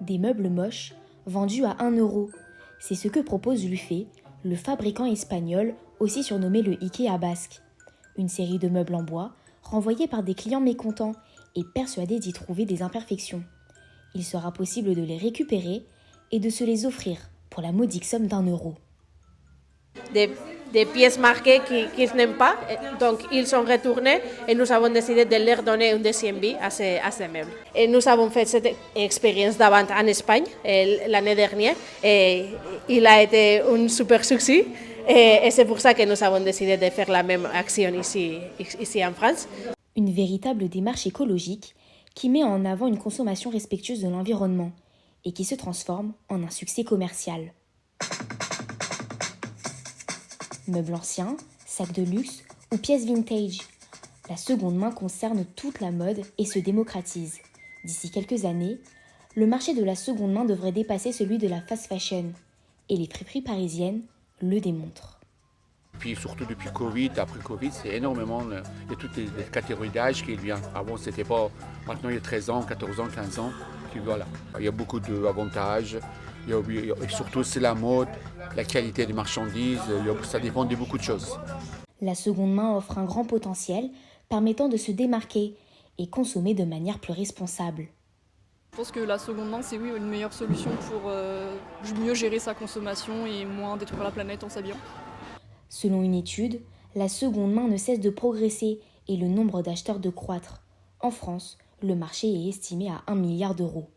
Des meubles moches vendus à 1 €. C'est ce que propose Lufé, le fabricant espagnol aussi surnommé le Ikea basque. Une série de meubles en bois renvoyés par des clients mécontents et persuadés d'y trouver des imperfections. Il sera possible de les récupérer et de se les offrir pour la modique somme d'1 €. Des pièces marquées qu'ils n'aiment pas. Donc, ils sont retournés et nous avons décidé de leur donner une deuxième vie à ces meubles. Et nous avons fait cette expérience d'avant en Espagne l'année dernière et il a été un super succès. Et c'est pour ça que nous avons décidé de faire la même action ici en France. Une véritable démarche écologique qui met en avant une consommation respectueuse de l'environnement et qui se transforme en un succès commercial. Meubles anciens, sacs de luxe ou pièces vintage, la seconde main concerne toute la mode et se démocratise. D'ici quelques années, le marché de la seconde main devrait dépasser celui de la fast fashion et les friperies parisiennes le démontrent. Puis surtout depuis Covid, après Covid, c'est énormément, il y a toutes les catégories d'âge qui viennent. Avant, c'était pas, maintenant il y a 13 ans, 14 ans, 15 ans, puis voilà. Il y a beaucoup d'avantages, et surtout c'est la mode, la qualité des marchandises, ça dépend de beaucoup de choses. La seconde main offre un grand potentiel permettant de se démarquer et consommer de manière plus responsable. Je pense que la seconde main, c'est une meilleure solution pour mieux gérer sa consommation et moins détruire la planète en s'habillant. Selon une étude, la seconde main ne cesse de progresser et le nombre d'acheteurs de croître. En France, le marché est estimé à 1 milliard d'euros.